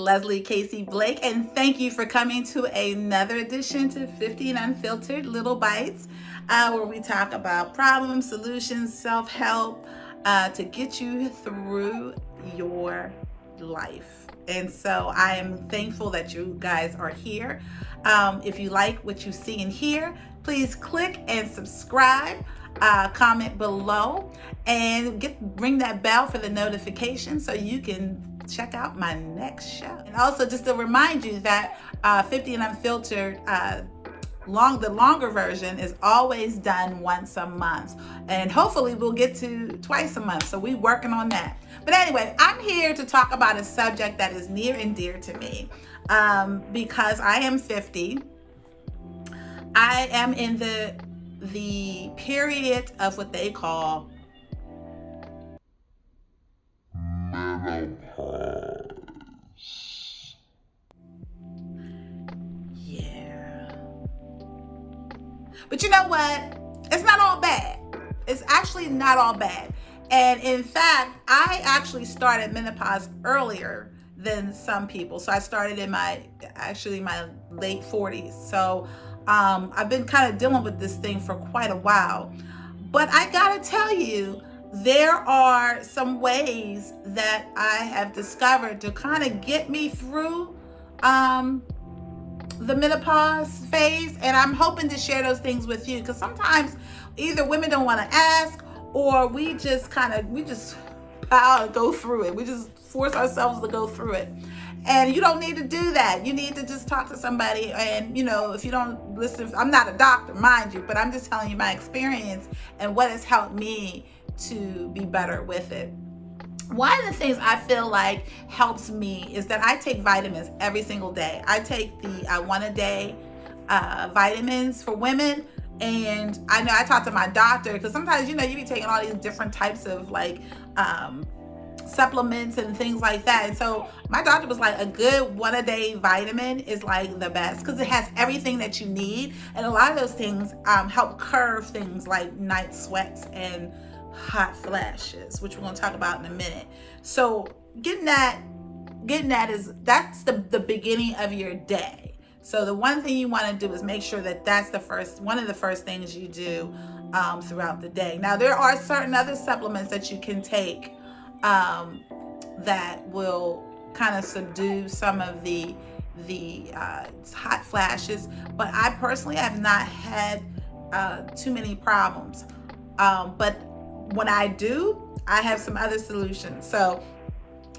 Leslie Casey Blake, and thank you for coming to another edition to 50 Unfiltered Little Bytes, where we talk about problems, solutions, self-help to get you through your life. And so I am thankful that you guys are here. If you like what you see and hear, please click and subscribe. Comment below and ring that bell for the notification so you can check out my next show. And also just to remind you that 50 and Unfiltered, the longer version is always done once a month, and hopefully we'll get to twice a month, so we're working on that. But anyway, I'm here to talk about a subject that is near and dear to me because I am 50. I am in the period of what they call menopause. Yeah. But you know what? It's not all bad. It's actually not all bad. And in fact, I actually started menopause earlier than some people. So I started in my late 40s. So I've been kind of dealing with this thing for quite a while. But I gotta tell you, there are some ways that I have discovered to kind of get me through the menopause phase. And I'm hoping to share those things with you, because sometimes either women don't want to ask, or we just power and go through it. We just force ourselves to go through it. And you don't need to do that. You need to just talk to somebody. And, if you don't listen, I'm not a doctor, mind you, but I'm just telling you my experience and what has helped me to be better with it. One of the things I feel like helps me is that I take vitamins every single day. I take the 1-a-day vitamins for women. And I know I talk to my doctor, because sometimes, you be taking all these different types of supplements and things like that. And so my doctor was like, a good 1-a-day vitamin is like the best, because it has everything that you need. And a lot of those things help curb things like night sweats and hot flashes, which we're going to talk about in a minute. So getting that that's the beginning of your day. So the one thing you want to do is make sure that that's one of the first things you do throughout the day. Now, there are certain other supplements that you can take that will kind of subdue some of the hot flashes, but I personally have not had too many problems. But when I do, I have some other solutions. So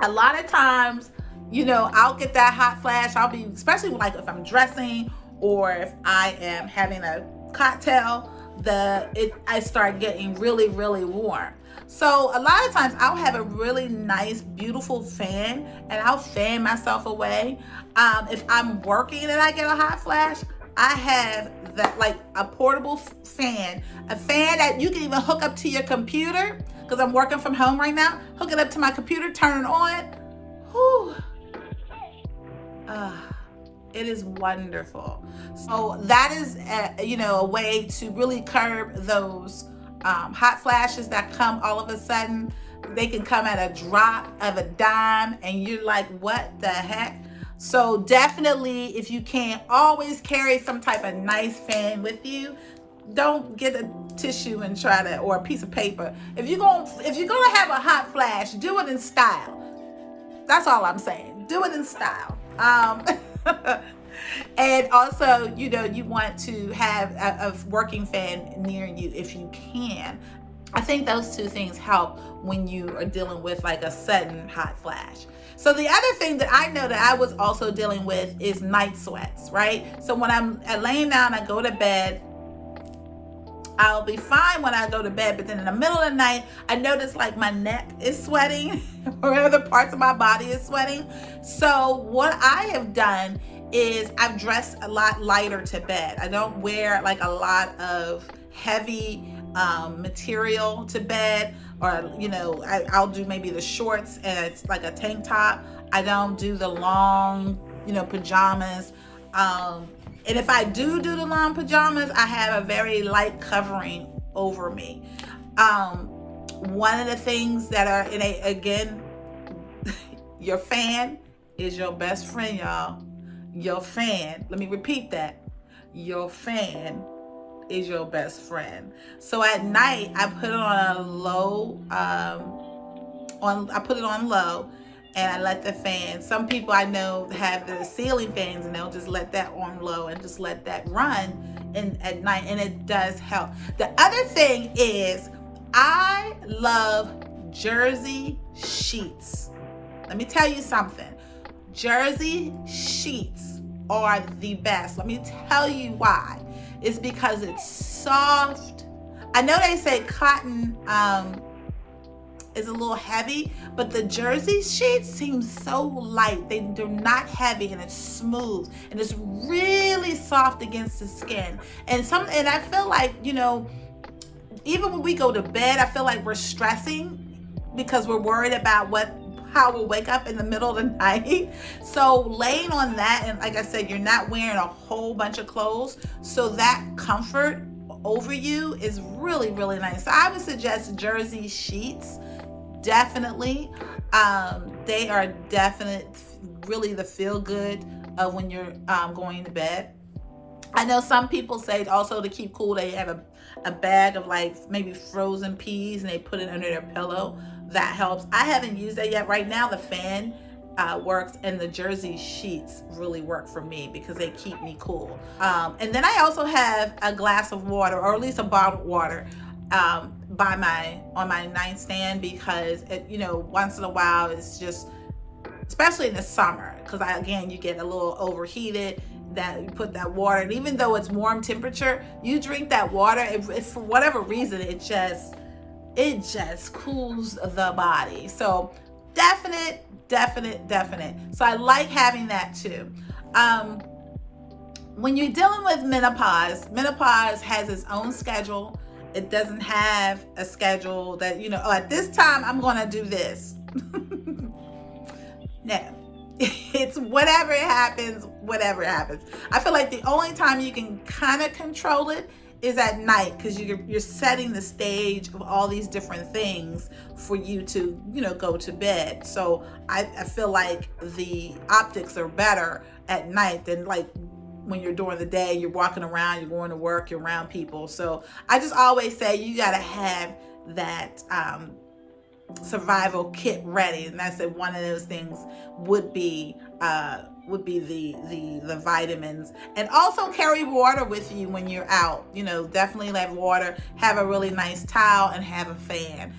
a lot of times, I'll get that hot flash. I'll be, especially like if I'm dressing or if I am having a cocktail, I start getting really, really warm. So a lot of times I'll have a really nice, beautiful fan, and I'll fan myself away. If I'm working and I get a hot flash, I have a portable fan, a fan that you can even hook up to your computer, because I'm working from home right now. Hook it up to my computer, turn it on. Whew. It is wonderful. So that is a way to really curb those hot flashes that come all of a sudden. They can come at a drop of a dime, and you're like, what the heck? So definitely, if you can, always carry some type of nice fan with you. Don't get a tissue and or a piece of paper. If you're gonna have a hot flash, do it in style. That's all I'm saying. Do it in style. And also, you want to have a working fan near you if you can. I think those two things help when you are dealing with like a sudden hot flash. So the other thing that I know that I was also dealing with is night sweats, right? So when I'm laying down, I go to bed, I'll be fine when I go to bed, but then in the middle of the night, I notice like my neck is sweating or other parts of my body is sweating. So what I have done is I've dressed a lot lighter to bed. I don't wear like a lot of heavy material to bed, or I'll do maybe the shorts and it's like a tank top. I don't do the long pajamas. And if I do the long pajamas, I have a very light covering over me. One of the things that are again, your fan is your best friend, y'all. Your fan. Let me repeat that. Your fan is your best friend. So at night, I put it on a low, I put it on low, and I let the fan. Some people I know have the ceiling fans, and they'll just let that on low and just let that run at night, and it does help. The other thing is, I love jersey sheets. Let me tell you something. Jersey sheets are the best. Let me tell you why. It's because it's soft. I know they say cotton is a little heavy, but the jersey sheets seem so light. They're not heavy, and it's smooth, and it's really soft against the skin. And I feel like, even when we go to bed, I feel like we're stressing because we're worried about how we'll wake up in the middle of the night. So laying on that, and like I said, you're not wearing a whole bunch of clothes, so that comfort over you is really, really nice. So I would suggest jersey sheets. Definitely. They are really the feel good of when you're going to bed. I know some people say also to keep cool, they have a bag of like maybe frozen peas, and they put it under their pillow. That helps. I haven't used that yet. Right now, the fan works, and the jersey sheets really work for me because they keep me cool. And then I also have a glass of water, or at least a bottled water, on my nightstand, because once in a while, it's just, especially in the summer, because you get a little overheated, that you put that water, and even though it's warm temperature, you drink that water, if for whatever reason it just cools the body. So definite. So I like having that too. When you're dealing with menopause has its own schedule. It doesn't have a schedule that, at this time I'm going to do this. No. It's whatever happens. I feel like the only time you can kind of control it is at night, because you're setting the stage of all these different things for you to, go to bed. So I feel like the optics are better at night than like when you're during the day, you're walking around, you're going to work, you're around people. So I just always say you got to have that survival kit ready, and that's one of those things would be the vitamins. And also carry water with you when you're out. Definitely have water, have a really nice towel, and have a fan.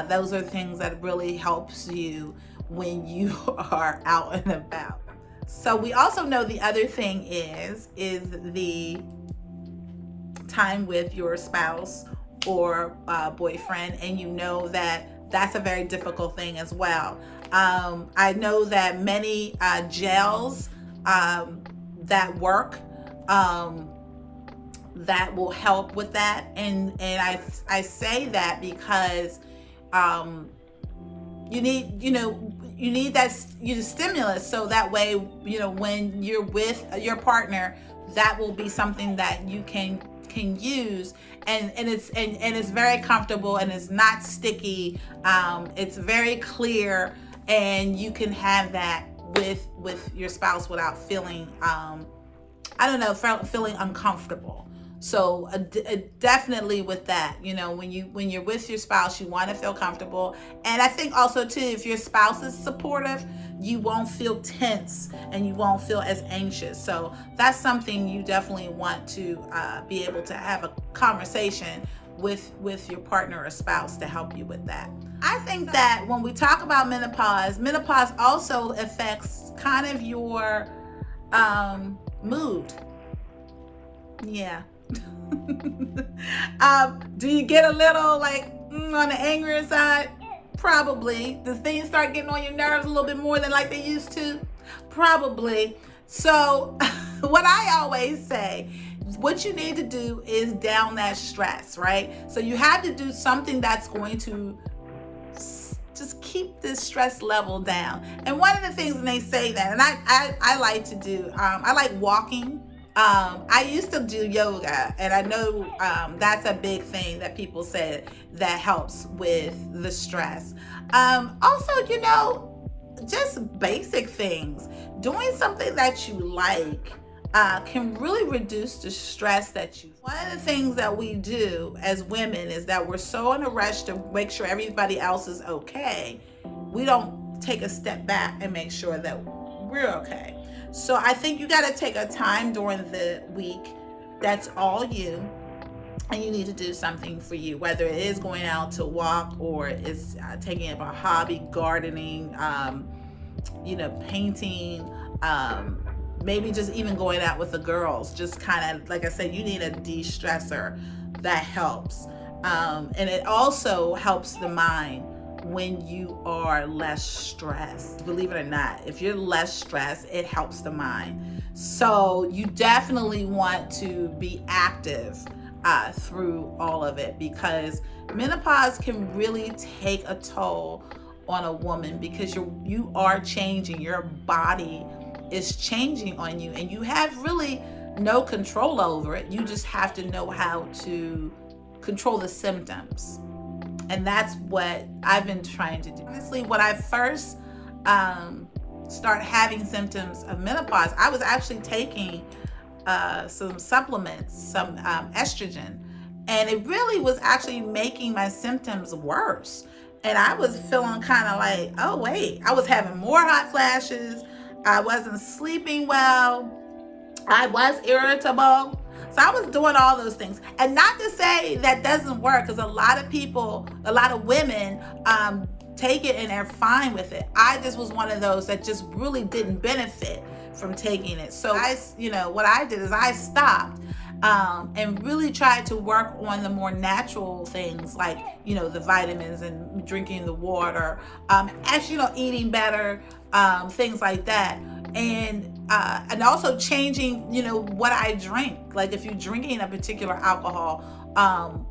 Those are things that really helps you when you are out and about. So we also know the other thing is the time with your spouse or boyfriend, and that's a very difficult thing as well. I know that many gels that work that will help with that, and I say that because you need that stimulus, so that way when you're with your partner, that will be something that you can use, and it's very comfortable, and it's not sticky. It's very clear, and you can have that with your spouse without feeling feeling uncomfortable. So definitely with that, when you're with your spouse, you want to feel comfortable. And I think also too, if your spouse is supportive, you won't feel tense and you won't feel as anxious. So that's something you definitely want to be able to have a conversation with your partner or spouse to help you with that. I think that when we talk about menopause also affects kind of your mood. Yeah. Do you get a little on the angrier side? Probably. Does things start getting on your nerves a little bit more than like they used to? Probably. So what I always say, what you need to do is down that stress, right? So you have to do something that's going to just keep this stress level down. And one of the things, when they say that, and I like to do, I like walking. I used to do yoga, and I know that's a big thing that people say that helps with the stress. Also, just basic things. Doing something that you like can really reduce the stress that you. One of the things that we do as women is that we're so in a rush to make sure everybody else is okay. We don't take a step back and make sure that we're okay. So I think you got to take a time during the week that's all you, and you need to do something for you, whether it is going out to walk or it's taking up a hobby, gardening, painting, maybe just even going out with the girls. Just kind of, like I said, you need a de-stressor that helps. And it also helps the mind when you are less stressed. Believe it or not, if you're less stressed, it helps the mind. So you definitely want to be active through all of it, because menopause can really take a toll on a woman, because you are changing. Your body is changing on you, and you have really no control over it. You just have to know how to control the symptoms. And that's what I've been trying to do. Honestly, when I first start having symptoms of menopause, I was actually taking some supplements, some estrogen, and it really was actually making my symptoms worse. And I was feeling kind of like, oh wait, I was having more hot flashes. I wasn't sleeping well. I was irritable. So I was doing all those things. And not to say that doesn't work, because a lot of people, a lot of women take it and they're fine with it. I just was one of those that just really didn't benefit from taking it. So what I did is I stopped and really tried to work on the more natural things, like, the vitamins and drinking the water, eating better, things like that. And also changing, what I drink. Like if you're drinking a particular alcohol,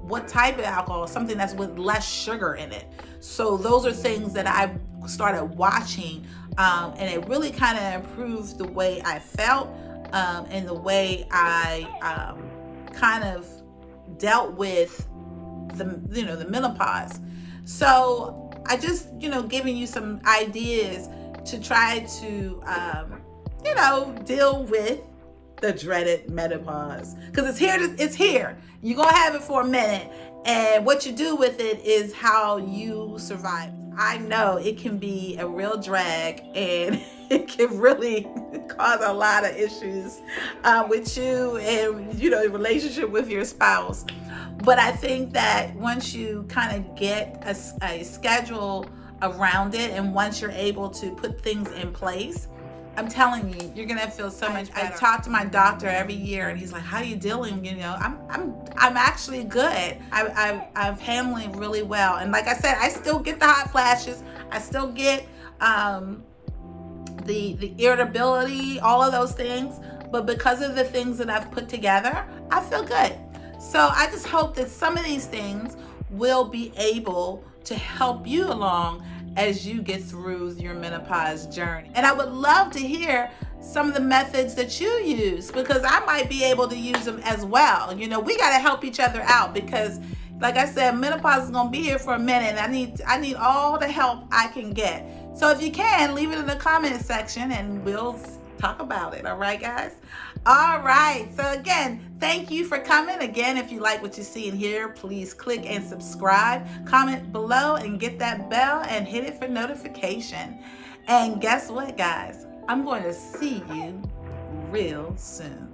what type of alcohol, something that's with less sugar in it. So those are things that I started watching, and it really kind of improved the way I felt, and the way I kind of dealt with the menopause. So I just, giving you some ideas to try to, deal with the dreaded menopause, because it's here. You're gonna have it for a minute, and what you do with it is how you survive. I know it can be a real drag, and it can really cause a lot of issues with you and relationship with your spouse. But I think that once you kind of get a schedule around it, and once you're able to put things in place, I'm telling you, you're gonna feel so much better. I talk to my doctor every year, and he's like, "How are you dealing?" I'm actually good. I'm handling really well. And like I said, I still get the hot flashes. I still get the irritability, all of those things. But because of the things that I've put together, I feel good. So I just hope that some of these things will be able to help you along as you get through your menopause journey. And I would love to hear some of the methods that you use, because I might be able to use them as well. We got to help each other out, because like I said, menopause is going to be here for a minute. I need all the help I can get. So if you can, leave it in the comment section and we'll talk about it. All right, guys? All right. So again, thank you for coming. Again, if you like what you see and hear, please click and subscribe, comment below, and get that bell and hit it for notification. And guess what, guys? I'm going to see you real soon.